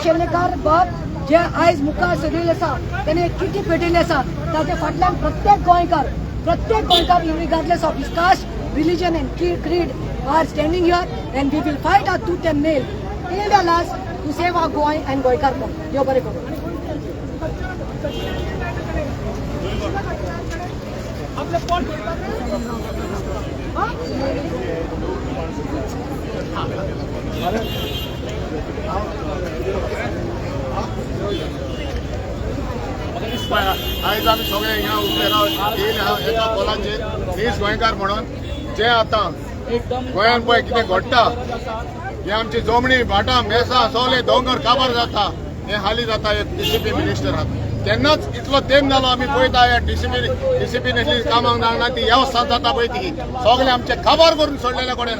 शेल्लेकार बाब जे आयज मुखार सरिल्ले आसा ताणें एक चिठी पेटयल्ली आसा ताचे फाटल्यान प्रत्येक गोंयकार regardless of his caste, religion and creed are standing here and we will fight our tooth and nail till the last to save our Goy and Goykar. देव बरें करूं. आयज आमी सगळे हिंगा उबे रावन एका पोलाचेर नीज गोंयकार म्हणून जे आतां गोंयान पळय कितें घडटा हे आमची जमणी भाटां मेसां सगळे दोंगर काबार जाता हे हाली जाता हे डीसीपी मिनिस्टराक तेन्नाच इतलो तेंप जालो आमी पळयता हे डीसीपी नेसली कामाक जाणा ती वेवस्था जाता पळय ती सगळे आमचे काबार करून सोडलेले कोणेन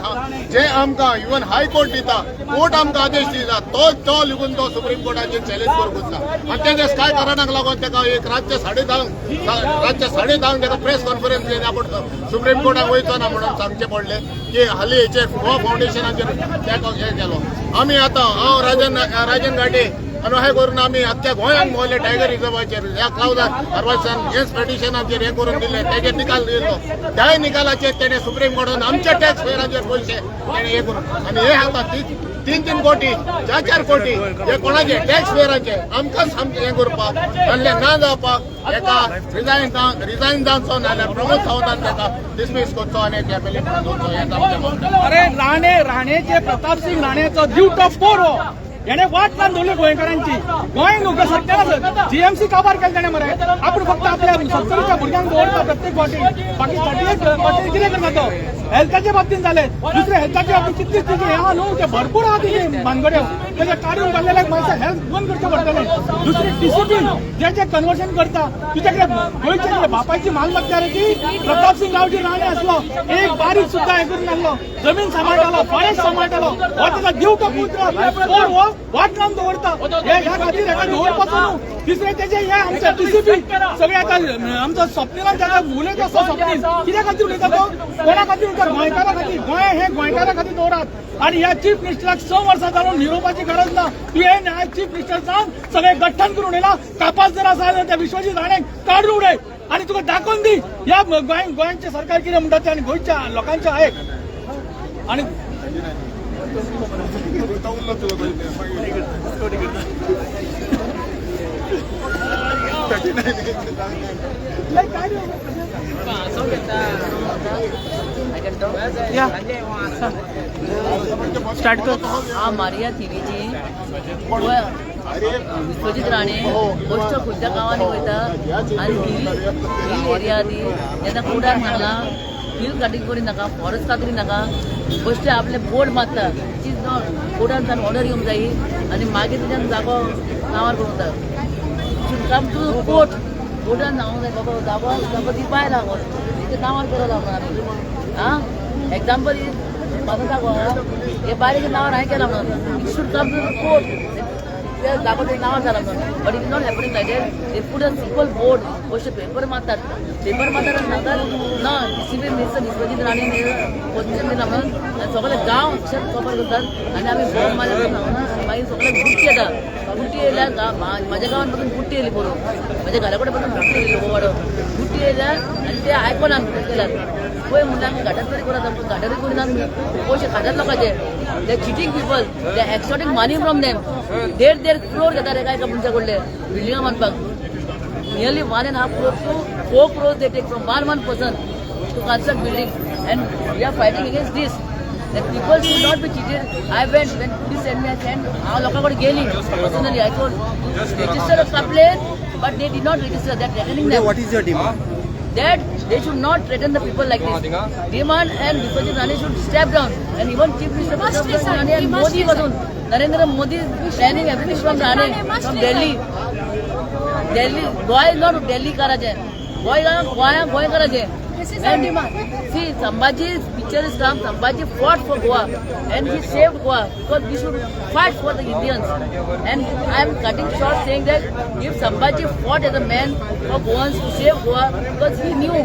जे आमकां इवन हायकोर्ट दिता कोर्ट आमकां आदेश दिता तो लिगून तो सुप्रीम कोर्टाचेर चॅलेंज करूंक वचना आनी तेजें कांय कारणाक लागून ताका एक रातचे 10:30 ताका प्रेस कॉन्फरन्स घेतली पूण सुप्रीम कोर्टाक वयचो ना म्हणून सांगचें पडलें की हालीं हेचेर गो फावंडेशनाचेर तेका हे केलो आमी आतां हांव राजन घाटे आनी अशें करून आमी आख्ख्या गोंयांक भोंवले टायगर रिजर्वाचेर ह्या क्लाउडार हरवासान हेच पेटिशनाचेर हे करून दिले तेजेर निकाल दिलो त्या निकालाचेर तेणे सुप्रीम कोर्टान आमच्या टॅक्स पेयराचेर पयशे तेणे हे करून आनी हे आता 3 कोटी 4 कोटी हे कोणाचे टॅक्स पेयराचे आमकांच हे करपाक आनी ना जावपाक एका रिजायन जावचो नाल्यार प्रमोद सावंतान तेका डिसमीस करचो आनी फॅमिली दवरचो. अरे राणेचे प्रताप सिंग राणेचो ड्यूट ऑफ पोरो याने वाट लावन दवरली गोंयकारांची गोंय न्हू सत्यानाच जीएमसी काबार केले ताणें मरे आपूण फक्त आपल्या 70च्या भुरग्यांक दवरता प्रत्येक फावटी बाकी 38 फावटी कितें करता तो हेल्थाच्या बाबतींत जाले दुसरे हेल्थाच्या बाबतींत कितलीच तिची हे न्हू ते भरपूर आहा तिची भानगड्यो तेजे काडून काडलेल्याक मातशें हेल्थ बंद करचें पडटलें. दुसरी डीसीपी जे कन्वर्शन करता तुजे कडेन गोंयचे बापायची मालमत्ता रे ती प्रताप सिंग रावजी राणे आसलो एक बारीक सुद्दां हे करून नासलो जमीन सांबाळटालो फॉरेस्ट सांबाळटालो हो ताका दिवटो पुत्र हो वाट लावन दवरता ह्या खातीर हेका दवरपाचो न्हू. तिसरे तेजे हे आमचे डीसीपी सगळे आतां आमचो स्वप्नील जाता उलयत आसता स्वप्नील कित्या खातीर उलयता तो कोणा खातीर उलयता गोंयकारा खातीर गोंय हे गोंयकारा खातीर दवरात आनी ह्या चीफ मिनिस्टराक 6 वर्सां जावन निरोवपाची गरज ना तुवें ह्या चीफ मिनिस्टर जावन सगळे गठ्ठण करून उडयला कापास जर आसा जाल्यार त्या विश्वजीत राणेक काडून उडय आनी तुका दाखोवन दी ह्या गोंयचे सरकार कितें म्हणटा तें आनी गोंयच्या लोकांचें आयक आनी स्टार्ट कर. हाँ मारिया टीव्हीची विश्वजीत राणे गोष्ट खुद्द गांवांनी वयता आनी हिल एरिया ती जेन्ना कोर्टान सांगला हिल कटींग करी नाका फॉरेस्ट कातरी नाका गोष्टी आपले बोर्ड मारता चीज कोर्टान जावन ऑर्डर येवंक जायी आनी मागीर तुज्यान जागो नांवार करूंक जाय कम टू कोर्ट कोर्टान सांगूंक जाय बाबा जागो ती बाय लागो तेजे नांवार करप लागना आं एग्जाम्पल पावता गो हे बारीक नांवार हांवें केला म्हणून it should come to court जागो ते नांवार जाला म्हणून but it not happening like that they put a simple board अशे पेपर मारतात आनी सांगतात ना DCP minister Vishwajit Rane position दिला म्हणून सगळे गांव अक्षर कवर करतात आनी आमी बॉम्ब मारले सांगना मागीर सगळे बुट्टी येता बुट्टी येयल्यार म्हाज्या गांवांत पासून बुट्टी येयली पळोवन म्हाज्या घरा कडेन पासून बुट्टी येयली लोक वाडो बुट्टी येयल्यार आनी ते आयकोना केल्यार पळय म्हणल्यार आमी घाटात तरी करता पूण घाटारी करिना पयशे खातात लोकांचे they cheating people they extorting money from them देड क्रोर घेता रे काय मनशा कडले बिल्डिंगा बांदपाक nearly 1.5 crore to 4 crores they take from one person to construct building and we are fighting against this that people should not be cheated. I went when police sent me I sent हाँ लोगों को गेली personally I told register a complaint but they did not register that threatening them. What is your demand? That they should not threaten the people like this. Demand and Vishwajit Rane should step down and even Chief Minister Vishwajit Rane and Modi pasun Narendra Modi is planning everything from Rane from Delhi. Goa is not Delhi करायचे गोंय करायचे. See, Sambhaji's picture is come. Sambhaji fought for Goa and he saved Goa because we should fight for the Indians. And I am cutting short saying that if Sambhaji fought as a man for Goans to save Goa because he knew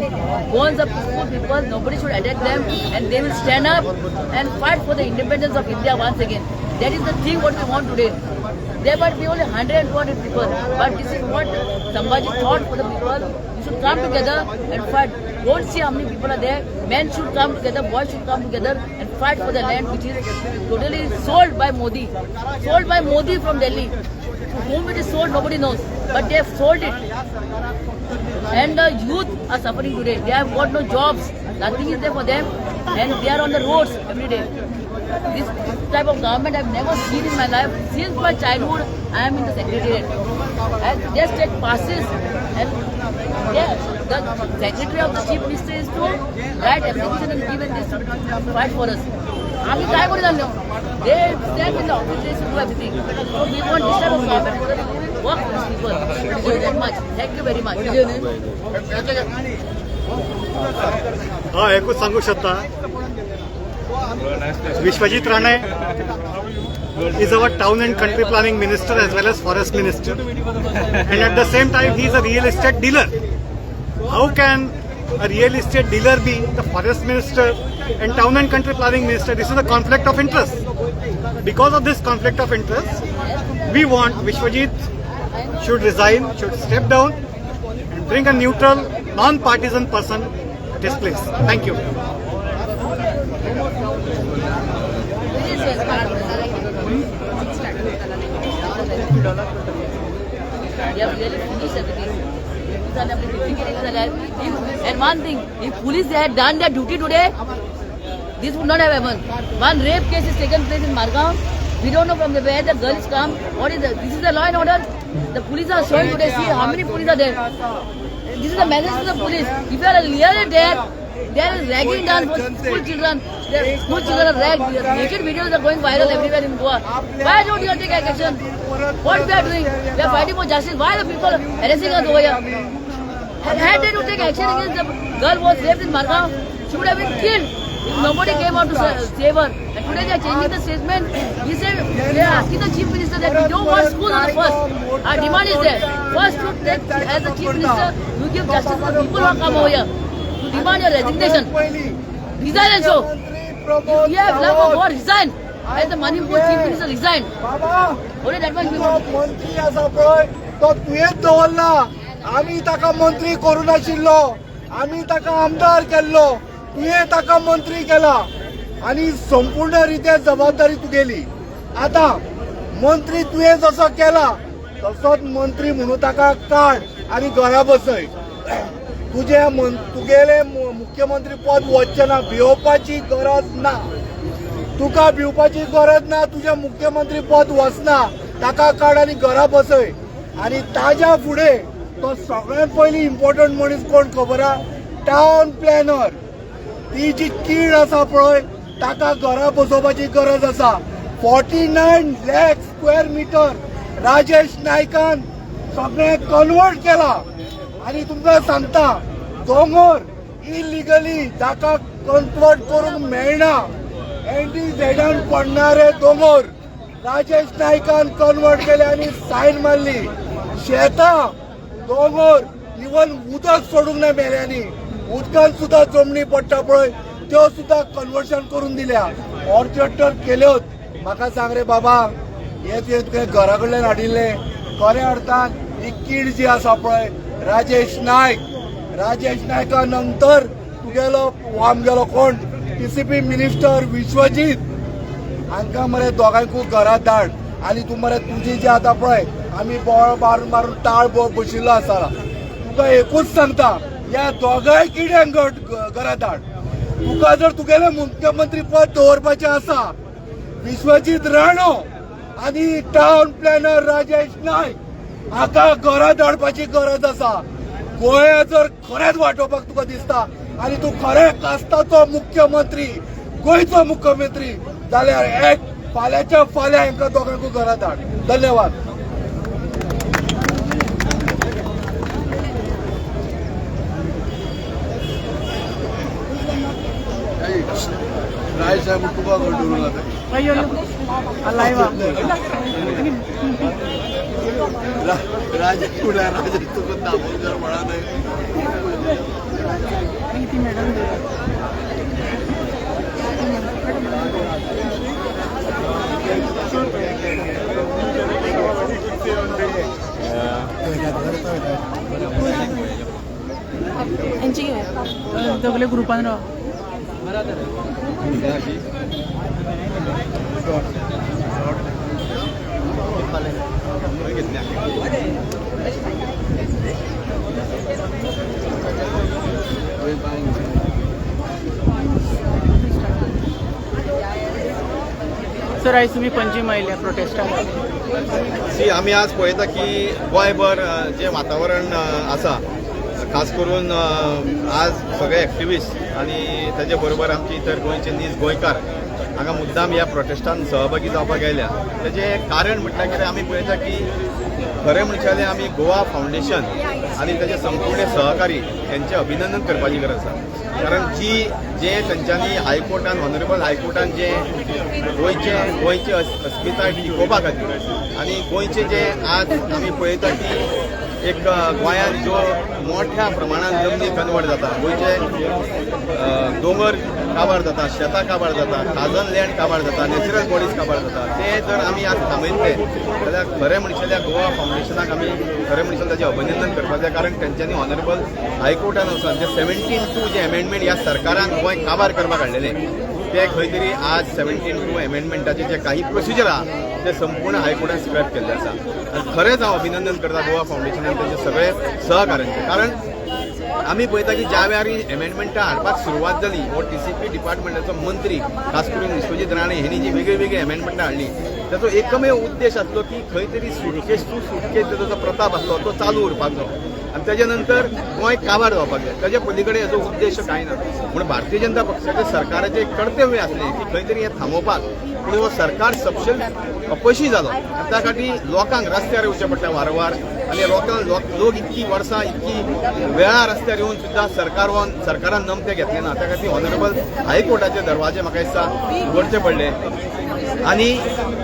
Goans are peaceful people, nobody should attack them and they will stand up and fight for the independence of India once again. That is the thing what we want today. There might be only 100 and 200 people, but this is what Sambhaji thought for the people. You should come together and fight. Don't see how many people are there. Men should come together, boys should come together and fight for the land which is totally sold by Modi. Sold by Modi from Delhi. To whom it is sold, nobody knows. But they have sold it. And the youth are suffering today. They have got no jobs. Nothing is there for them. And they are on the roads every day. This type of government I've never seen in my life. Since my childhood, I am in the secretariat. And just take passes. And yeah, the secretary of the chief minister is to write application and give this fight for us. They stand in the office, they should do everything. So we want this type of government to work for these people. Thank you very much. Thank you very much. एकूच सांगू शकता Vishwajeet Rane is our town and country planning minister as well as forest minister, and at the same time he is a real estate dealer. How can a real estate dealer be the forest minister and town and country planning minister? This is a conflict of interest. Because of this conflict of interest, we want Vishwajit should resign, should step down and bring a neutral, non-partisan person at his place. Thank you. They have really finished everything. And one thing, if police they had done their duty today, this would not have happened. One rape case is taken place in Margao. We don't know from where the girls come. What is this is the law and order. The police are showing today. See how many police are there. This is the message to the police. If you are really there is ragging done for school children. School children are ragged. Naked videos are going viral everywhere in Goa. Why don't you take action? What we are doing? We are fighting for justice. Why are the people harassing us over here? Had they to take action against the girl who was raped in Margao, she would have been killed. If nobody came out to save her. And today they are changing the statement. He said they are asking the chief minister that we don't want schools on the first. Our demand is there. First, to take as the chief minister, you give justice to the people who have come over here. To demand your resignation. Resign also. If you have love of God, resign. As the Manipur chief minister resigned. Only that much we want. मंत्री आसा पळय तो तुवेंच दवरला. आमी ताका मंत्री करू नाशिल्लो. आमी ताका आमदार केल्लो. तुवें ताका मंत्री केला आनी संपूर्ण रित्या जबाबदारी तुगेली. आता मंत्री तुवें जसो केला तसोच मंत्री म्हणून ताका काड आनी घरा बसय. तुगेले मुख्यमंत्री पद वचचें ना. भिवपाची गरज ना. तुका भिवपाची गरज ना. तुझे मुख्यमंत्री पद वचना. ताका काड आनी घरा बसय. आनी ताज्या फुडें तो सगळ्यांत पयलीं इम्पॉर्टंट मनीस कोण खबर आहा? Town planner. ती जी कीड आसा पळय ताका घरा बसोवपाची गरज आसा. 49 लाख स्क्वेअर मीटर राजेश नायकान सगळें कन्वर्ट केला. आनी तुमकां सांगता दोंगर इलिगली जाका कन्वर्ट करूंक मेळना. NDZ पडणारे दोंगर राजेश नायकान कन्वर्ट केले आनी सायन मारली. शेतां दोंगर इवन उदक सोडूंक ना मेल्यांनी. उदकान सुद्धा जमनी पडटा पळय त्यो सुद्धा कन्वर्शन करून दिल्या. ऑर्चर्ड केल्योत. म्हाका सांग रे बाबा हे तुवें घरा कडल्यान हाडिल्ले खऱ्या अर्थान ही कीड जी आसा पळय राजेश नायका नंतर तुगेलो आमगेलो कोण TCP मिनिस्टर विश्वजीत हांकां मरे दोगांयकूय घरा धाड. आनी तूं मरे तुजी जी आतां पळय आमी बोळ मारून मारून ताळ बशिल्लो आसा. तुका एकूच सांगता या दोगांय किड्यांक घरा धाड. तुका जर तुगेलें मुख्यमंत्री पद दवरपाचें आसा विश्वजीत राणो आनी टावन प्लॅनर राजेश नायक हाका घरा धाडपाची गरज आसा. गोंया जर खरेंच वांटोवपाक तुका दिसता आनी तूं खरें कास्ताचो मुख्यमंत्री गोंयचो मुख्यमंत्री जाल्यार एक फाल्यांच्या फाल्यां हांकां दोगांकूय घरा धाड. धन्यवाद. राय साहेब तुका घडून राजा तुका दामोदर म्हणा नाही. यांची घेऊया. सगळे ग्रुपान राव. सर आयज तुमी पंचीम आयल्या प्रोटेस्टाक. सी आमी आज पळयता की गोंयभर जे वातावरण आसा खास करून आज सगळे एक्टिविस्ट आनी ताचे बरोबर आमचे इतर गोंयचे नीज गोंयकार हांगा मुद्दाम ह्या प्रोटेस्टान सहभागी जावपाक आयल्या. तेजें कारण म्हटल्यार कितें आमी पळयता की खरें म्हणशालें आमी गोवा फावंडेशन आनी ताचे संपूर्ण सहकारी यांचे अभिनंदन करपाची गरज आसा. कारण जे तेंच्यांनी हायकोर्टान ऑनरेबल हायकोर्टान जे गोंयचे अस्मिताय टिकोवपा खातीर आनी गोंयचे जे आज आमी पळयता की एक गोंयांत ज्यो मोठ्या प्रमाणात जमनी कन्वर्ट जाता, गोंयचे दोंगर काबार जाता, शेतां काबार जाता, खाजन लँड काबार जाता, नॅचरल बॉडीज काबार जाता, ते जर आमी आज थांबयतले जाल्यार खरें म्हणशाल्या गोवा फावंडेशनाक आमी खरें म्हणशाल ताचें अभिनंदन करपाक जाय. कारण तेंच्यांनी ऑनरेबल हायकोर्टान वचून जे 17(2) जे अमेंडमेंट ह्या सरकारान गोंय काबार करपाक हाडलेले ते खंय तरी आज 17(2) अमेंडमेंटाचे जे काही प्रोसिजर आहा ते संपूर्ण हायकोर्टान स्क्रॅप केल्ले आसा. आनी खरेंच हांव अभिनंदन करता गोवा फावंडेशनान ताचे सगळे सहकाऱ्यांचे. कारण आमी पळयता की ज्या वेळार ही अमेंडमेंटां हाडपाक सुरवात जाली हो TCP डिपार्टमेंटाचो मंत्री खास करून विश्वजीत राणे हेणी जी वेगळी वेगळी अमेंडमेंटां हाडली ताचो एकमेव उद्देश आसलो की खंय तरी सुटकेस टू सुटकेस जो प्रताप आसलो तो चालू उरपाक जाय आनी तेजे नंतर गोंय काबार जावपाक जाय. तेजे पलीकडे हेजो उद्देश कांय ना. पूण भारतीय जनता पक्षाचे सरकाराचें कर्तव्य आसलें की खंय तरी हें थांबोवपाक. पूण हो सरकार सपशेल अपयशी जालो आनी त्या खातीर लोकांक रस्त्यार येवचें पडटा वारंवार आनी लोक इतकी वर्सां इतकी वेळा रस्त्यार येवन सुद्दां सरकारान नमते घेतले ना. त्या खातीर ऑनरेबल हायकोर्टाचे दरवाजे म्हाका दिसता उगडचे पडले आनी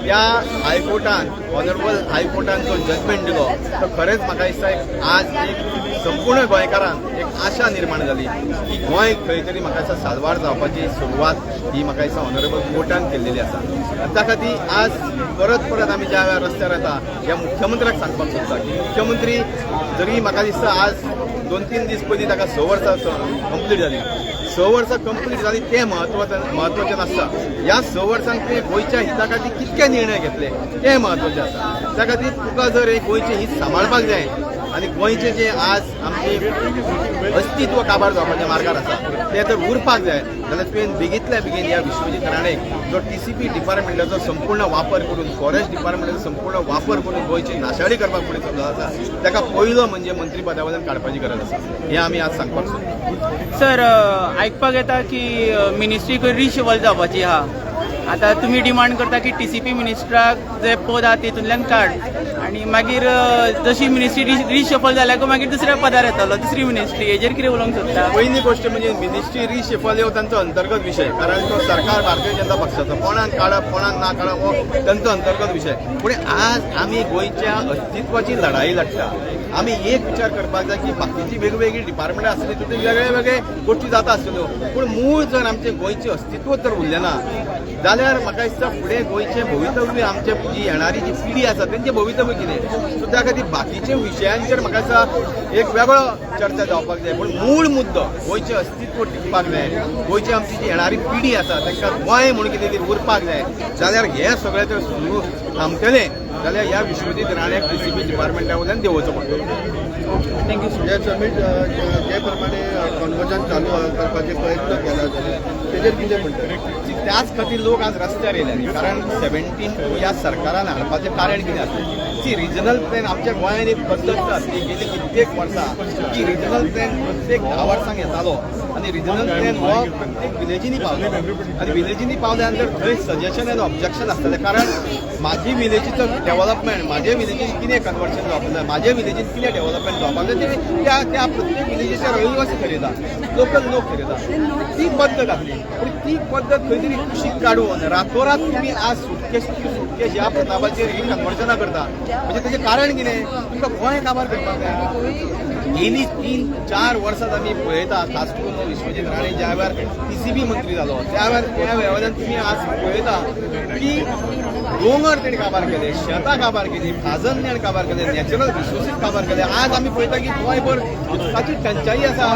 त्या हायकोर्टान ऑनरेबल हायकोर्टान जो जजमेंट दिलो तो खरेंच म्हाका दिसता आज एक संपूर्ण गोंयकारांक एक आशा निर्माण जाली की गोंय खंय तरी म्हाका दिसता साल्वार जावपाची सुरवात ही म्हाका दिसता ऑनरेबल कोर्टान केल्लेली आसा. त्या खातीर आज परत आमी ज्या वेळार रस्त्यार येता ह्या मुख्यमंत्र्याक सांगपाक सोदता की मुख्यमंत्री जरी म्हाका दिसता आज 2-3 दीस पयलीं ताका 6 वर्सां कंप्लीट जाली. 6 वर्सां कंप्लीट जाली तें म्हत्वाचें नासता. ह्या 6 वर्सांक तुवें गोंयच्या हिता खातीर कितके निर्णय घेतले तें म्हत्वाचें आसा. त्या खातीर तुका जर एक गोंयचें हित सांबाळपाक जाय आनी गोंयचें जें आज आमचें अस्तित्व काबार जावपाच्या मार्गार आसा तें जर उरपाक जाय जाल्यार तुवें बेगींतल्या बेगीन ह्या विश्वजीत राणेक जो TCP डिपार्टमेंटाचो संपूर्ण वापर करून फॉरेस्ट डिपार्टमेंटाचो संपूर्ण वापर करून गोंयची नाशाडी करपाक फुडें चल्लो आसा ताका पयलो म्हणजे मंत्री पदा वयल्यान काडपाची गरज आसा. हें आमी आज सांगपाक सोदता. सर आयकपाक येता की मिनिस्ट्री खंय रिशफल जावपाची आहा. आतां तुमी डिमांड करता की TCP मिनिस्टराक जे पद आहा तितूंतल्यान काड आनी मागीर जशी मिनिस्ट्री रिशफल जाल्यार मागीर दुसऱ्या पदार येतलो दुसरी मिनिस्ट्री. हेजेर कितें उलोवंक सोदता? पयली गोष्ट म्हणजे मिनिस्ट्री रिशफल हो तांचो अंतर्गत विशय. कारण तो सरकार भारतीय जनता पक्षाचो कोणाक काडप कोणाक ना काडप हो तांचो अंतर्गत विशय. पूण आज आमी गोंयच्या अस्तित्वाची लढाई लढटा. आमी एक विचार करपाक जाय की बाकीची वेगवेगळी डिपार्टमेंटां आसली तितून वेगळे वेगळे गोष्टी जाता आसल्यो पूण मूळ जर आमचें गोंयचें अस्तित्व जर उरलें ना जाल्यार म्हाका दिसता फुडें गोंयचें भवितव्य आमचे जी येणारी जी पिढी आसा तेंचें भवितव्य कितें. सो त्या खातीर बाकीच्या विशयांचेर म्हाका दिसता एक वेगळो चर्चा जावपाक जाय. पूण मूळ मुद्दो गोंयचें अस्तित्व टिकपाक जाय. गोंयची आमची जी येणारी पिढी आसा तांकां गोंय म्हणून कितें तरी उरपाक जाय जाल्यार हे सगळें जर सुरू थांबतलें जाल्यार ह्या विश्वजीत राण्याक TCP डिपार्टमेंटा वयल्यान देंवोवचो पडटलो. Thank you sir. हे समीट जे प्रमाणे कन्वर्जन चालू करपाचे प्रयत्न केला तेजेर कितें म्हणटा? त्याच खातीर लोक आज रस्त्यार येयले. कारण 17(2) ह्या सरकारान हाडपाचें कारण कितें आसलें की रिजनल प्लॅन आमच्या गोंयांत एक पद्दत आसली गेली कित्येक वर्सां की रिजनल प्लॅन प्रत्येक 10 वर्सांक येतालो आनी रिजनल प्लॅन हो प्रत्येक विलेजींनी पावलो आनी विलेजींनी पावल्या नंतर थंय सजेशन आनी ऑब्जेक्शन आसतलें. कारण म्हाजी विलेजीचो डेव्हलपमेंट म्हाजे विलेजीन कितें कन्वर्शन जावपाक जाय म्हाजे विलेजीन कितें डेव्हलपमेंट जावपाक जाय त्या प्रत्येक विलेजीच्या रहिवासी ठरयता लोकल लोक ठरयता. ती पद्दत आसली. पूण ती पद्दत खंय तरी कुशीक काडून रातोरात तुमी आज सुटकेस ह्या प्रतापाचेर ही कन्वर्जनां करता म्हणजे तेजें कारण कितें तुमकां गोंय काबार करपाक जाय. गेली 3-4 वर्सां आमी पळयता खास करून विश्वजीत राणे ज्या वेळार TCP मंत्री जालो त्या वेळार त्या वेळार तुमी आज पळयता की दोंगर तेणी काबार केले, शेतां काबार केली, खाजन तेणें काबार केले, नॅचरल रिसोर्सीस काबार केले. आज आमी पळयता की गोंयभर उदकाची टंचाई आसा.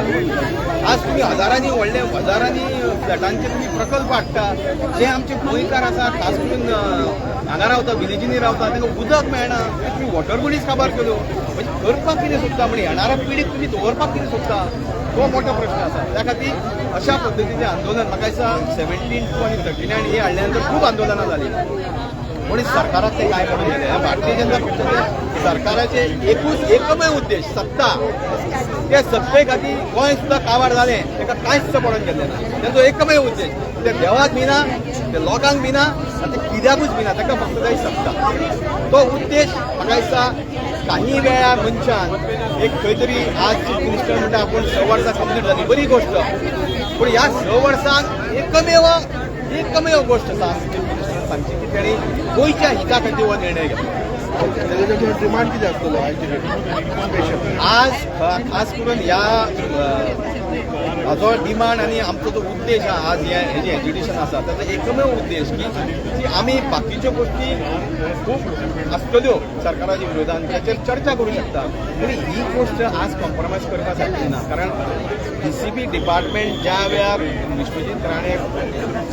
आज तुम्ही हजारांनी व्हडले हजारांनी फ्लॅटांचे तुम्ही प्रकल्प हाडटा. जे आमचे गोंयकार आसा खास करून हांगा रावता, विलेजींनी रावता, तांकां उदक मेळना. तुम्ही वॉटर बॉडीज काबार केल्यो. म्हणजे करपाक कितें सोदता, म्हणजे येणाऱ्या पिढीक तुम्ही दवरपाक कितें सोदता, तो मोठो प्रश्न आसा. त्या खातीर अशा पद्दतीचें आंदोलन म्हाका दिसता 17 आनी 39 हे हाडल्या नंतर खूब आंदोलनां जाली. पूण सरकाराक ते काय करून गेले. भारतीय जनता पक्षाचे सरकाराचे एकमेव उद्देश सत्ता. त्या सत्ते खातीर गोंय सुद्दां काबार जालें, ताका कांयच पडून गेलें ना. तांचो एकमेव उद्देश ते देवाक भिना, ते लोकांक भिना, आनी ते कित्याकूच भिना, ताका फक्त जाय सत्ता. तो उद्देश म्हाका दिसता काही वेळा मनशान एक खंय तरी आज चीफ मिनिस्टर म्हणटा आपूण 6 वर्सां कंप्लीट जाली, बरी गोश्ट. पूण ह्या 6 वर्सांक एकमेव गोश्ट सांगची की तेणी गोंयच्या हिता खातीर हो निर्णय घेतलो. डिमांड किती असतो आज खास करून ह्या हाजो डिमांड आनी आमचो जो उद्देश आहा आज हेजें एज्युकेशन आसा ताचो एकमेव उद्देश की आमी बाकीच्यो गोश्टी खूब आसतल्यो सरकाराच्या विरोधान ताचेर चर्चा करूं शकता. पूण ही गोश्ट आज कॉम्प्रोमायज करपा सारकी ना. कारण DCP डिपार्टमेंट ज्या वेळार विश्वजीत राणे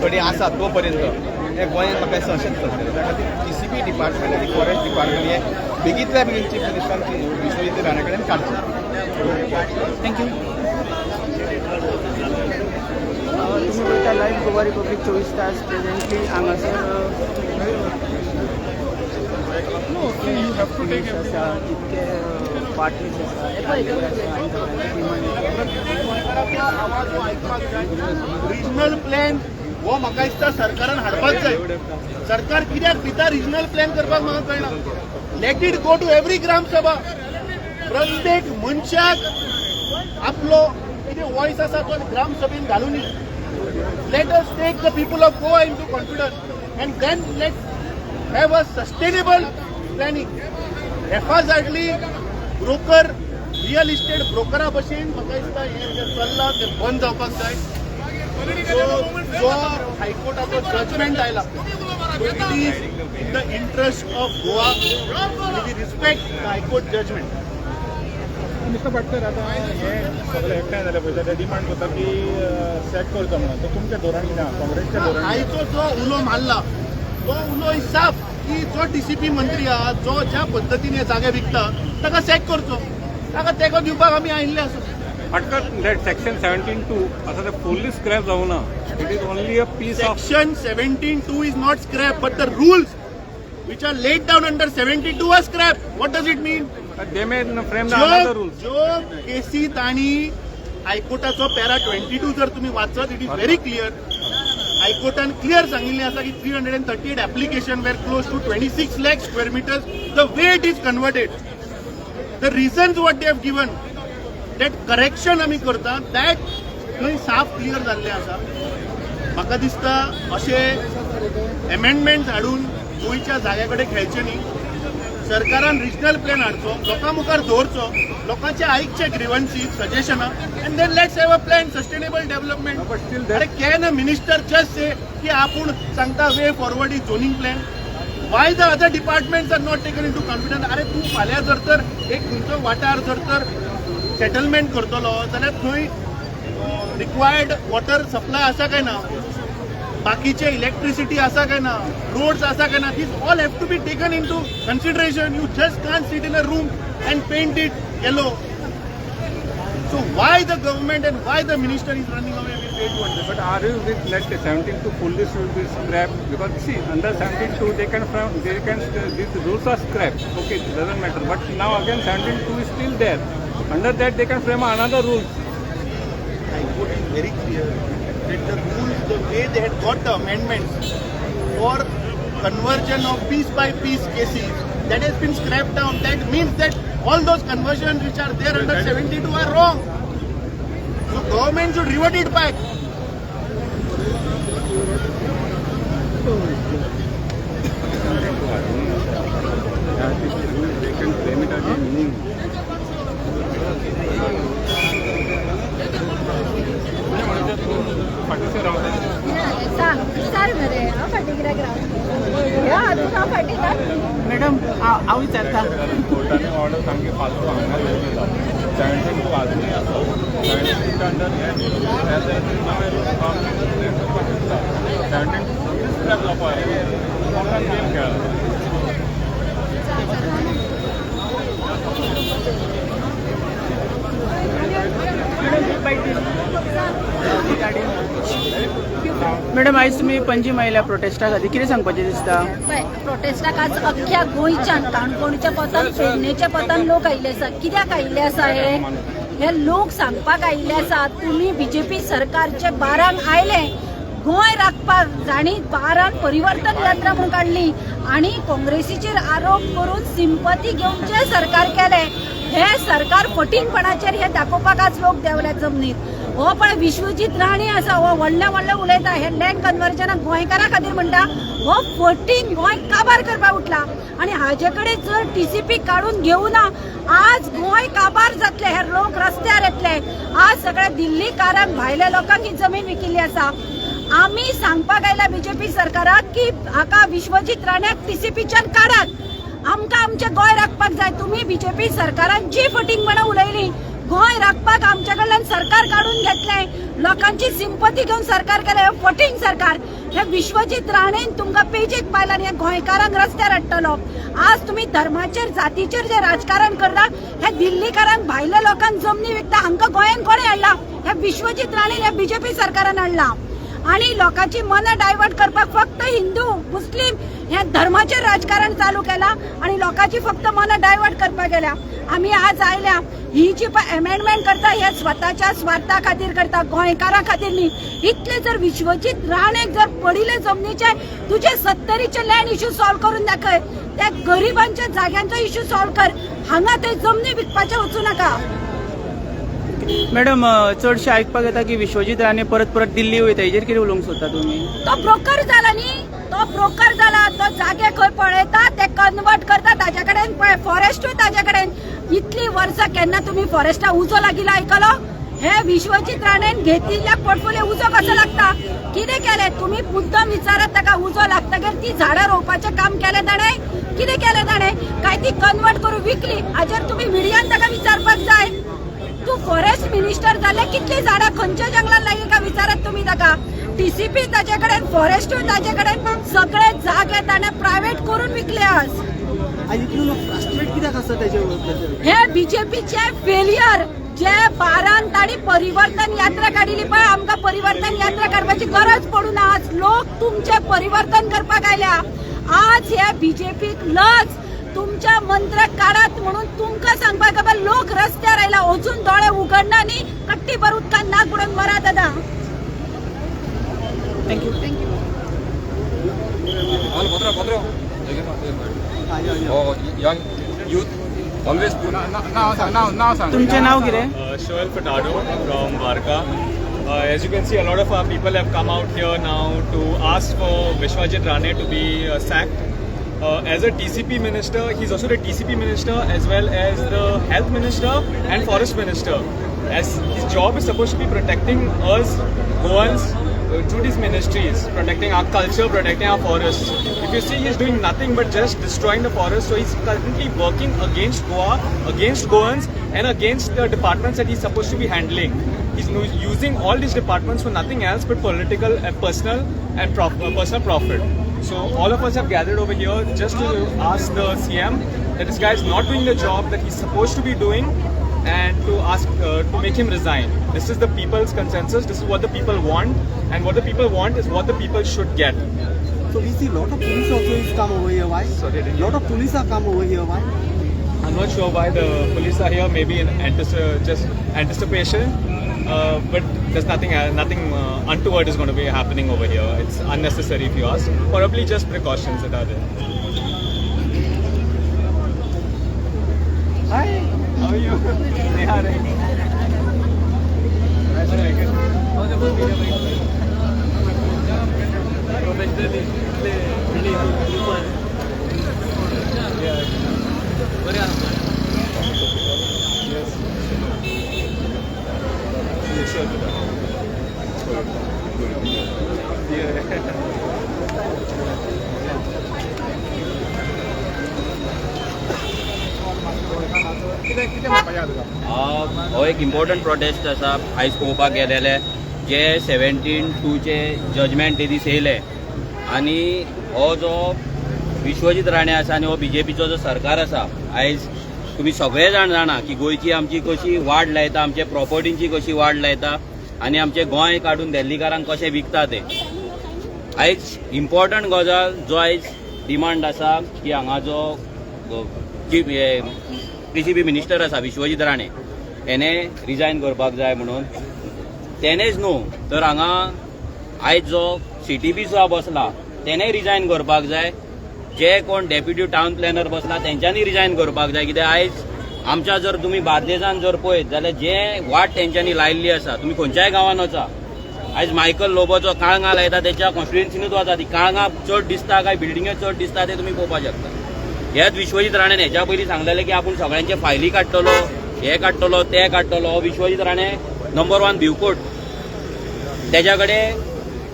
कडेन आसा तो पर्यंत हे गोंयांत म्हाका दिसता अशेंच चलतलें. त्या खातीर DCP डिपार्टमेंट आनी फॉरेस्ट डिपार्टमेंट हे बेगींतल्या बेगीन चीफ मिनिस्टर विश्वजीत राणे कडेन काडचे. थँक्यू. तुम्ही बोलता लाईव्ह गोवा रिपब्लिक 24 तास प्रेझेंटली हांगासर इतके पार्टीज रिजनल प्लॅन हो म्हाका दिसता सरकारान हाडपाक जाय. सरकार कित्याक भितर रिजनल प्लॅन करपाक म्हाका कळना. Let it go to every gram sabha. प्रत्येक मनशाक आपलो कितें वॉयस आसा तो ग्रामसभेन घालून let us take the people of Goa into confidence and then let have a sustainable planning. हेफाजाडली ब्रोकर रियल इस्टेट ब्रोकरा भशेन म्हाका दिसता हें जें चल्लां तें बंद जावपाक जाय. जो हायकोर्टाचो जजमेंट आयला it is in the interest of Goa. We respect the high court judgement. Mister Patkar, आता हे सगळे एकठांय जाले पळय ते डिमांड करता की सॅक करचो म्हणून. तर तुमचें धोरण कितें आहा, काँग्रेसचें धोरण? आयचो जो उलो मारला तो उलो साफ की जो DCP मंत्री आहा जो ज्या पद्दतीन हे जागे विकता ताका सॅक करचो, ताका तेको दिवपाक आमी आयिल्ले आसा. Patkar, that section 17(2) as a fully scrap zavuna. It is only a piece of. Section 17(2) is not scrap, but the rules which are laid down under 72 are scrap. What does it mean? They may frame the another rules. जो केसीत आणि हायकोर्टाचो para 22 जर तुम्ही वाचत, it is very clear. हायकोर्टान clear सांगिल्लें आसा की 338 application were close to 26 lakh square meters. The way it is converted, the reasons what they have given, that correction आमी करता, that थंय साफ क्लियर जाल्लें आसा. म्हाका दिसता अशे एमेंडमेंट्स हाडून गोंयच्या जाग्या कडेन खेळचे न्ही. सरकारान रिजनल प्लॅन हाडचो, लोकां मुखार दवरचो, लोकांचे आयकचे ग्रीवन्सीस, सजेशनां, and then let's have a plan sustainable development. अरे can a minister just say की आपूण सांगता way forward is zoning plan. Why the other departments are not taken into confidence. अरे तूं फाल्यां जर तर एक तुमचो वाठार जर तर सेटलमेंट करतलो जाल्यार थंय रिक्वायर्ड वॉटर सप्लाय आसा काय ना, बाकीचे इलेक्ट्रिसिटी आसा काय ना, रोड्स आसा काय ना, these all have to be taken in to consideration. You just can't sit in a room and paint it yellow. So why the government and why the minister is running away with 800? But are you with let's say 17(2) fully should be scrapped? Because see, under 17(2) these rules are scrapped. Okay, it doesn't matter. But now again 17(2) is still there. Under that they can frame another rule. I put it very clear that the rules, the way they had got the amendments for conversion of piece by piece cases, that has been scrapped down. That means that all those conversions which are there under 72 are wrong. So government should revert it back. They can frame it as a meaning. सांग मरे फाटीगिरा ground शकता? कोर्टाने order सामकी फालतू हांगा घेवन येता 17 to आजूनय आसा 17 अंडर 17 स्क्रॅप जावपा कोर्टान गेम खेळ्ळा. मॅडम आयज तुमी पणजी महिला प्रोटेस्टा खातीर कितें सांगपाचें दिसता? प्रोटेस्टाक आज अख्ख्या गोंयच्यान काणकोणच्या पतान पेडणेच्या पतान लोक आयिल्ले आसा. कित्याक आयिल्ले आसा हे लोक सांगपाक आयिल्ले आसा तुमी बीजेपी सरकारचे 12 आयले गोंय राखपाक जाणी 12 परिवर्तन यात्रा म्हणून काढली आणि काँग्रेसीचेर आरोप करून सिंपती घेवन जे सरकार केले हे सरकार फटींगपणाचेर हे दाखोवपाक आज लोक देवल्यात जमनीत. हो पण विश्वजीत राणे आसा हो व्हडले व्हडले उलयता हे लँड कन्वर्जनाक गोंयकारां खातीर म्हणटा हो फटींग गोंय काबार करपाक उठला आणि हाजे कडेन जर टीसीपी काढून घेवना आज गोंय काबार जातले. हे लोक रस्त्यार येतले. आज सगळ्या दिल्लीकारांक भायल्या लोकांक ही जमीन विकिल्ली आसा. आम्ही सांगपाक आयला बीजेपी सरकाराक की हाका विश्वजीत राण्याक टीसीपीच्यान काढात. आमकां आमचे गोंय राखपाक जाय. तुम्ही बीजेपी सरकारान जी फटींगपणां उलयली गोंय राखपाक आमच्या कडल्यान सरकार काढून घेतले लोकांची सिंपती घेऊन सरकार केले फटींग सरकार. हे विश्वजीत राणेन तुमकां पेजीक पायला आणि गोंयकारांक रस्त्यार हाडटलो. आज तुम्ही धर्माचेर जातीचेर जे राजकारण करता हे दिल्लीकारांक भायल्या लोकांक जमनी विकता हांकां गोंयान कोणे हाडला? हे विश्वजीत राणेन हे बीजेपी सरकारान हाडला आणि लोकांची मनां डायवर्ट करपाक फक्त हिंदू मुस्लिम हे धर्माचेर राजकारण चालू केला आणि लोकांची फक्त मनां डायवर्ट करपाक गेल्या. आम्ही आज आयल्या ही जी अमेंडमेंट करता हे स्वतःच्या स्वार्था खातीर करता गोंयकारां खातीर न्ही. इतले जर विश्वजीत राणेक जर पडिले जमनीचे तुझे 70चे लँड इश्यू सॉल्व करून दाखय. त्या गरिबांच्या जाग्यांचो इश्यू सॉल्व कर. हांगा ते जमनी विकपाचे वचू नका. मॅडम चडशे आयकपाक येता की विश्वजीत राणे परत परत दिल्ली वयता हेजेर कितें उलोवंक सोदता तुमी? तो ब्रोकर जाला न्ही. तो ब्रोकर जाला. तो जागे खंय पळयता ते कन्वर्ट करता. ताजे कडेन फॉरेस्टूय ताजे कडेन. इतली वर्सां केन्ना तुम्ही फॉरेस्टा उजो लागिला आयकलो? हे विश्वजीत राणेन घेतिल्ल्या पोर्टफोलियो उजो कसो लागता? कितें केले तुम्ही? मुद्दम विचारत ताका उजो लागतकीर ती झाडां रोवपाचें काम केलें ताणें? कितें केलें ताणें? काय ती कन्वर्ट करून विकली? हाजेर तुम्ही मिडियान ताका विचारपाक जाय. तू फॉरेस्ट मिनिस्टर जाले कितली झाडां खंयच्या जंगलात लागली का विचारत तुम्ही ताका? टीसीपी ताजे कडेन फॉरेस्टूय ताजे कडेन सगळे जागे ताणें प्रायव्हेट करून विकले. आज फ्रस्ट्रेट कित्याक आसा तेजे हे बीजेपीचे फेलियर जे 12 ताणी परिवर्तन यात्रा काढिल्ली पळय आमकां परिवर्तन यात्रा काडपाची गरज पडूं ना. आज लोक तुमचे परिवर्तन करपाक आयल्या. आज हे बीजेपीक लज तुमच्या मंत्र काढात म्हणून तुमकां सांगपाक बाबा लोक रस्त्यार आयला. अजून दोळे उगडना न्ही. कट्टी भर उदकान नाक बुडोवन मरा दादा. थँक्यू. तुमचें नाव कितें? Shoel Furtado from Varka. As you can see, a lot of our people have come out here now to ask for Vishwajit Rane to be sacked. As a TCP minister, he's also the TCP minister as well as the health minister and forest minister. As his job is supposed to be protecting us Goans through these ministries, protecting our culture, protecting our forests. If you see, he's doing nothing but just destroying the forest. So he's currently working against Goa, against Goans, and against the departments that he's supposed to be handling. He's using all these departments for nothing else but political and personal and personal profit. So all of us have gathered over here just to ask the CM that this guy is not doing the job that he's supposed to be doing, and to ask to make him resign. This is the people's consensus. This is what the people want, and what the people want is what the people should get. So we see lot of police also is come over here. Why? Sorry, Lot of police are come over here. Why? I'm not sure why the police are here. Maybe in just anticipation, but there's nothing untoward is going to be happening over here. It's unnecessary if you ask. Probably just precautions that are there. Hi. How are you? Neha, right? कितें म्हणपाचें आसा हो एक important prostate आसा आयज पळोवपाक गेलेले जे 17/2चे जजमेंट ते दीस येयले आनी हो जो विश्वजीत राणे आसा आनी हो BJPचो जो सरकार आसा आयज तुमी सगळे जाण जाणा की गोंयची आमची कशी वाड लायता आमचे प्रॉपर्टींची कशी वाड लायता आनी आमचे गोंय काडून दिल्लीकारांक कशें विकता ते आयज इम्पॉर्टंट गजाल जो आयज डिमांड आसा की हांगा जो PCB मिनिस्टर आसा विश्वजीत राणे हेणे रिजायन करपाक जाय म्हणून तेणेच न्हू तर हांगा आयज जो CTP जो बसला तेणेय रिजायन करपाक जाय जे कोण डेप्युटी टावन प्लॅनर बसला तेंच्यांनी रिजायन करपाक जाय कित्याक आयज आमच्या जर तुमी बार्देजान जर पळयत जाल्यार जे वाट तेंच्यांनी लायिल्ली आसा तुमी खंयच्याय गांवांत वचा आयज मायकल लोबोचो काळंगा लायता तेच्या कॉन्स्टिट्युएन्सीनूच वता ती काळंगा चड दिसता काय बिल्डिंग्यो चड दिसता ते तुमी पळोवपाक शकता हेच विश्वजीत राणेन हेच्या पयलीं सांगलेलें की आपूण सगळ्यांचे फायली काडटलो हे काडटलो ते काडटलो हो विश्वजीत राणे नंबर 1 भिवकोट तेच्या कडेन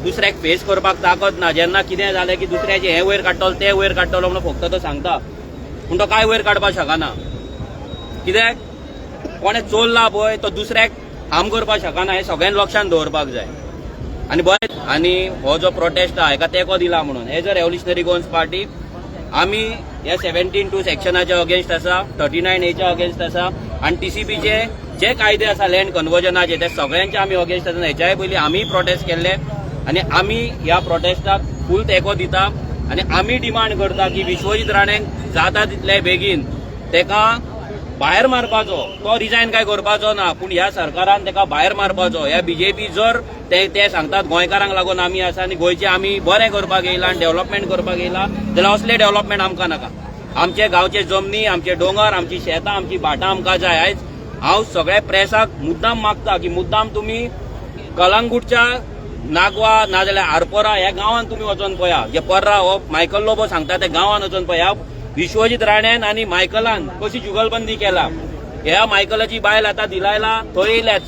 दुसऱ्याक फेस करपाक ताकद ना जेन्ना कितें जालें की दुसऱ्याचे हे वयर काडटलो ते वयर काडटलो म्हणून फक्त तो सांगता पूण तो काय वयर काडपाक शकना कित्याक कोणें चोरला पळय तो दुसऱ्याक हार्म करपाक शकना हें सगळ्यांनी लक्षांत दवरपाक जाय आनी बरें आनी हो जो प्रोटेस्ट आहा हेका तेंको दिला म्हणून as a revolutionary Goans party आमी ह्या 17/2 सेक्शनाच्या अगेन्स्ट आसा 39A अगेन्स्ट आसा आनी TCPचे जे कायदे आसा लँड कन्वर्जनाचे ते सगळ्यांचे आमी अगेन्स्ट आसा हेच्याय पयलीं आमी प्रोटेस्ट केल्ले आनी आमी ह्या प्रोटेस्टाक फूल तेंको दिता आनी आमी डिमांड करता की विश्वजीत राणेंक जाता तितले बेगीन तेका भायर मारपाचो तो रिजायन काय करपाचो ना पूण ह्या सरकारान तेका भायर मारपाचो ह्या BJP जर ते सांगतात गोंयकारांक लागून आमी आसा आनी गोंयचे आमी बरें करपाक येयला आनी डेव्हलपमेंट करपाक येयला जाल्यार असले डेव्हलपमेंट आमकां नाका आमचे गांवचे जमनी आमचे दोंगर आमची शेतां आमची भाटां आमकां जाय आयज हांव सगळ्या प्रेसाक मुद्दाम मागता की मुद्दाम तुमी कलंगूटच्या नागवा नाजाल्यार आरपोरा ह्या गांवांत तुमी वचून पळया जे पर्रा हो मायकल लोबो सांगता ते गांवांत वचून पळया विश्वजीत राणेन आनी मायकलान कशी जुगलबंदी केला ह्या मायकलाची बायल आतां दिलायला थंय येयल्यात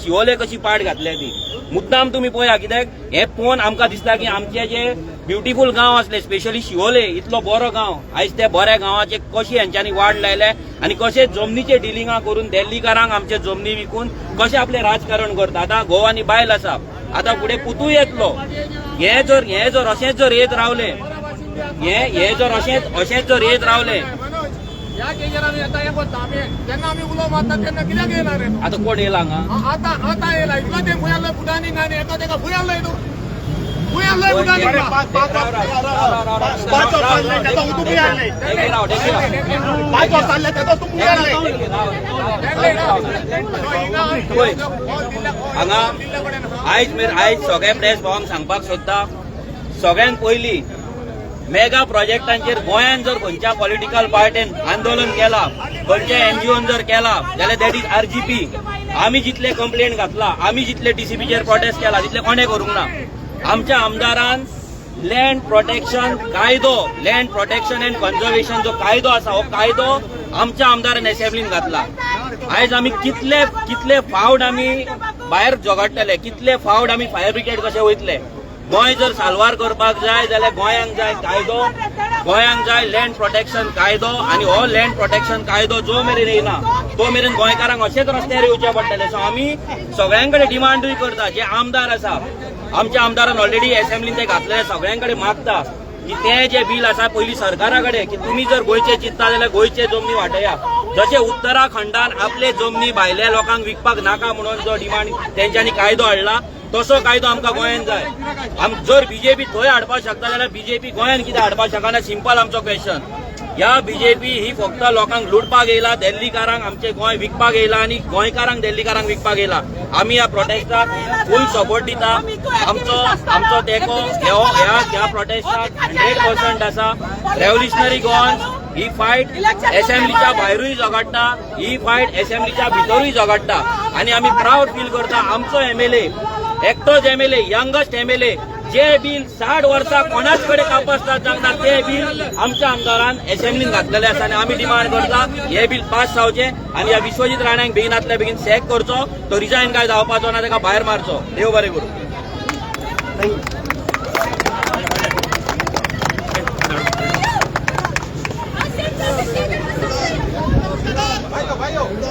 शिवोले कशी पाड घातल्या ती मुद्दाम तुमी पळया कित्याक हे पळोवन आमकां दिसता की आमचे जे ब्युटिफूल गांव आसले स्पेशली शिवोले इतलो बरो गांव आयज त्या बऱ्या गांवाचे कशी हेंच्यांनी वाड लायले आनी कशे जमनीचे डिलिंगां करून दिल्लीकारांक आमचे जमनी विकून कशें आपलें राजकारण करता आतां घोव आनी बायल आसा आतां फुडें पुतूय येतलो हे जर अशेंच जर येत रावले हे जर अशेंच जर येत रावले ह्या केजरान येता हे पळता आमी जेन्ना आमी उलो मारता तेन्ना कित्याक येयला रे आतां कोण येयला हांगा आतां येयला इतलो ते फुयारलो फुटांनी आनी एका तेका फुयारलोय न्हू फुयारलोय फुटांनी हांगा आयज सगळे प्रेस भावांक सांगपाक सोदता सगळ्यान पयलीं मेगा प्रोजेक्टांचेर गोंयान जर खंयच्या पॉलिटिकल पार्टीन आंदोलन केला खंयच्या NGOन जर केला जाल्यार दॅट इज RGP आमी जितले कंप्लेंट घातला आमी जितले TCPचेर प्रोटेस्ट केला तितले कोणें करूंक ना आमच्या आमदारान लँड प्रोटेक्शन एंड कन्झर्वेशन जो कायदो आसा हो कायदो आमच्या आमदारान असेंब्लीन घातला आयज आमी कितले फावट आमी भायर झगडटले कितले फावट आमी फायर ब्रिगेड कशे वयतले गोंय जर साल्वार करपाक जाय जाल्यार गोंयांक जाय कायदो गोंयांक जाय लँड प्रोटेक्शन कायदो आनी हो लँड प्रोटेक्शन कायदो जो मेरेन येयना तो मेरेन गोंयकारांक अशेंच रस्त्यार येवचे पडटले सो आमी सगळ्यां कडेन डिमांडूय करता जे आमदार आसा आमच्या आमदारान ऑलरेडी असेंब्लीन ते घातलेले सगळ्यां कडेन मागता की ते जे बील आसा पयलीं सरकारा कडेन की तुमी जर गोंयचे चिंतता जाल्यार गोंयचे जमनी वांटया जशे उत्तराखंडान आपले जमनी भायल्या लोकांक विकपाक नाका म्हणून जो डिमांड तेंच्यांनी कायदो हाडला तसो कायदो आमकां गोंयान जाय जर BJP थंय हाडपाक शकता जाल्यार BJP गोंयान कित्याक हाडपाक शकना सिंपल आमचो क्वेश्चन ह्या BJP ही फक्त लोकांक लुटपाक येयला दिल्लीकारांक आमचे गोंय विकपाक येयला आनी गोंयकारांक दिल्लीकारांक विकपाक येयला आमी ह्या प्रोटेस्टाक फूल सपोर्ट दिता आमचो तेंको ह्या प्रोटेस्टाक 100% आसा रेव्होल्युशनरी गोवन्स ही फायट असेंब्लीच्या भायरूय झगडटा ही फायट असेंब्लीच्या भितरूय झगडटा आनी आमी प्राऊड फील करता आमचो MLA एकटोच MLA यंगस्ट MLA जे बिल 60 वर्सां कोणाच कडेन कापसतात जावना ते बिल आमच्या आमदारान असेंब्लीन घातलेले आसा आनी आमी डिमांड करता हे बिल पास जावचे आनी ह्या विश्वजीत राण्यांक बेगिनातल्या बेगीन सॅक करचो तो रिजायन काय जावपाचो ना ताका भायर मारचो देव बरें करूं काय